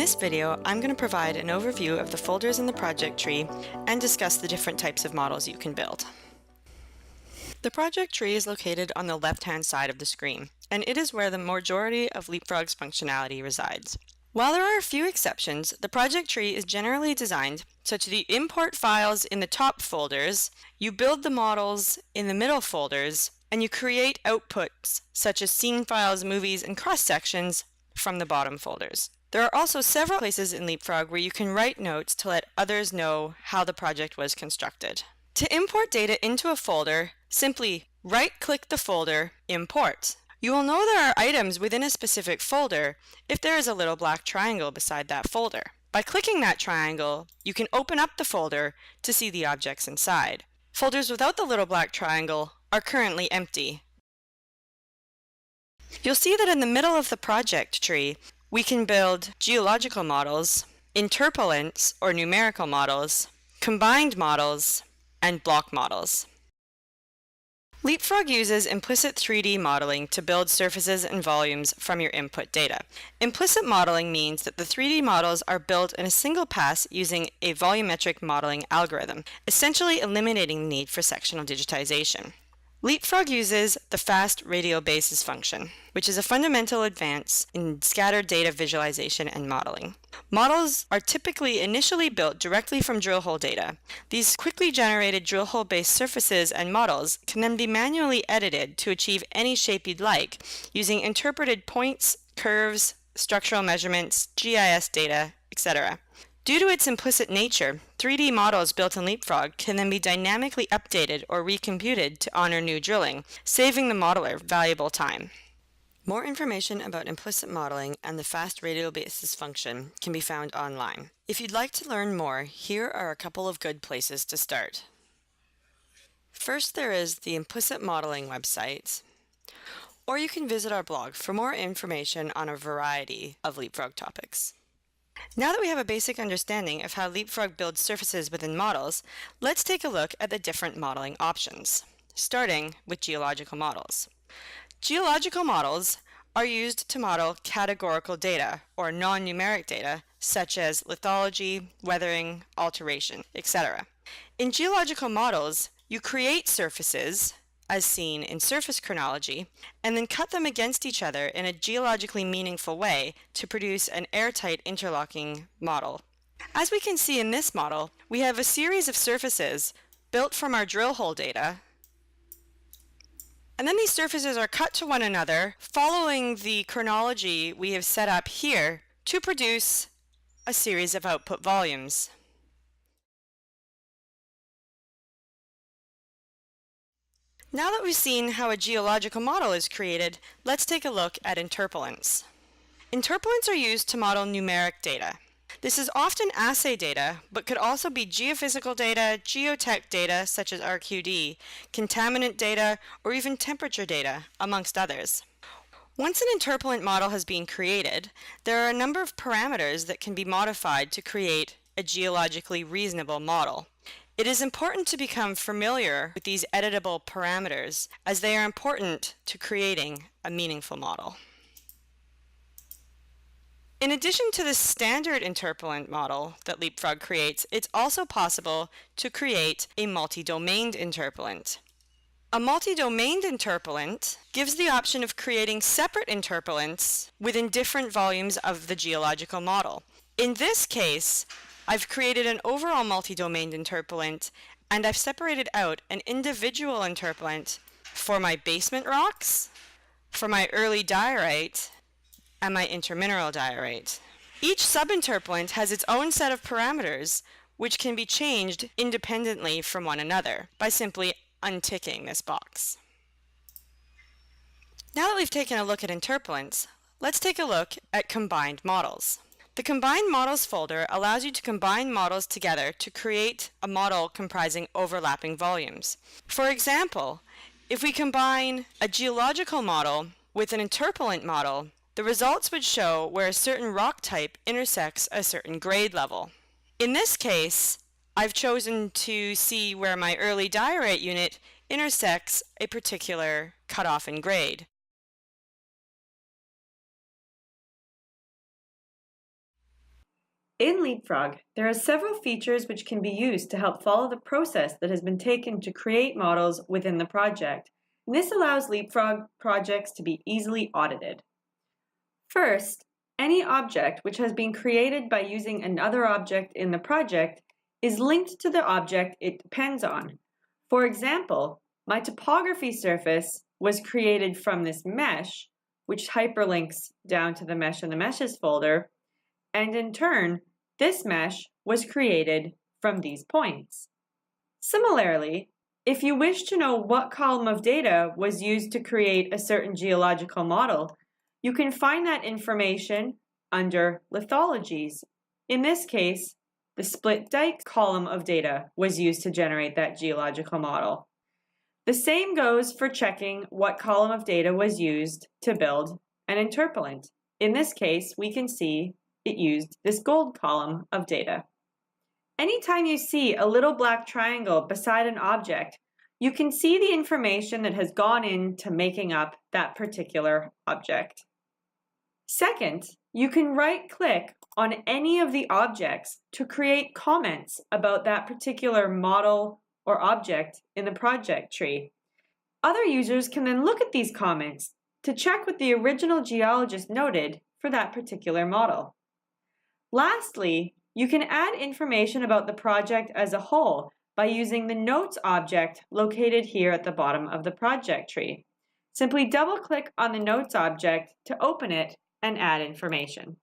this video, I'm going to provide an overview of the folders in the project tree and discuss the different types of models you can build. The project tree is located on the left-hand side of the screen, and it is where the majority of Leapfrog's functionality resides. While there are a few exceptions, the project tree is generally designed such that you import files in the top folders, you build the models in the middle folders, and you create outputs such as scene files, movies, and cross-sections from the bottom folders. There are also several places in Leapfrog where you can write notes to let others know how the project was constructed. To import data into a folder, simply right-click the folder, Import. You will know there are items within a specific folder if there is a little black triangle beside that folder. By clicking that triangle, you can open up the folder to see the objects inside. Folders without the little black triangle are currently empty. You'll see that in the middle of the project tree, we can build geological models, interpolants or numerical models, combined models, and block models. Leapfrog uses implicit 3D modeling to build surfaces and volumes from your input data. Implicit modeling means that the 3D models are built in a single pass using a volumetric modeling algorithm, essentially eliminating the need for sectional digitization. Leapfrog uses the fast radial basis function, which is a fundamental advance in scattered data visualization and modeling. Models are typically initially built directly from drill hole data. These quickly generated drill hole-based surfaces and models can then be manually edited to achieve any shape you'd like, using interpreted points, curves, structural measurements, GIS data, etc. Due to its implicit nature, 3D models built in Leapfrog can then be dynamically updated or recomputed to honor new drilling, saving the modeler valuable time. More information about implicit modeling and the fast radial basis function can be found online. If you'd like to learn more, here are a couple of good places to start. First, there is the implicit modeling website, or you can visit our blog for more information on a variety of Leapfrog topics. Now that we have a basic understanding of how Leapfrog builds surfaces within models, let's take a look at the different modeling options, starting with geological models. Geological models are used to model categorical data or non-numeric data such as lithology, weathering, alteration, etc. In geological models, you create surfaces, as seen in surface chronology, and then cut them against each other in a geologically meaningful way to produce an airtight interlocking model. As we can see in this model, we have a series of surfaces built from our drill hole data, and then these surfaces are cut to one another following the chronology we have set up here to produce a series of output volumes. Now that we've seen how a geological model is created, let's take a look at interpolants. Interpolants are used to model numeric data. This is often assay data, but could also be geophysical data, geotech data such as RQD, contaminant data, or even temperature data, amongst others. Once an interpolant model has been created, there are a number of parameters that can be modified to create a geologically reasonable model. It is important to become familiar with these editable parameters as they are important to creating a meaningful model. In addition to the standard interpolant model that Leapfrog creates, it's also possible to create a multi-domained interpolant. A multi-domained interpolant gives the option of creating separate interpolants within different volumes of the geological model. In this case, I've created an overall multi-domained interpolant, and I've separated out an individual interpolant for my basement rocks, for my early diorite, and my intermineral diorite. Each subinterpolant has its own set of parameters, which can be changed independently from one another by simply unticking this box. Now that we've taken a look at interpolants, let's take a look at combined models. The Combined Models folder allows you to combine models together to create a model comprising overlapping volumes. For example, if we combine a geological model with an interpolant model, the results would show where a certain rock type intersects a certain grade level. In this case, I've chosen to see where my early diorite unit intersects a particular cutoff in grade. In Leapfrog, there are several features which can be used to help follow the process that has been taken to create models within the project, and this allows Leapfrog projects to be easily audited. First, any object which has been created by using another object in the project is linked to the object it depends on. For example, my topography surface was created from this mesh, which hyperlinks down to the mesh in the meshes folder, and in turn, this mesh was created from these points. Similarly, if you wish to know what column of data was used to create a certain geological model, you can find that information under lithologies. In this case, the split dike column of data was used to generate that geological model. The same goes for checking what column of data was used to build an interpolant. In this case, we can see it used this gold column of data. Anytime you see a little black triangle beside an object, you can see the information that has gone into making up that particular object. Second, you can right-click on any of the objects to create comments about that particular model or object in the project tree. Other users can then look at these comments to check what the original geologist noted for that particular model. Lastly, you can add information about the project as a whole by using the Notes object located here at the bottom of the project tree. Simply double-click on the Notes object to open it and add information.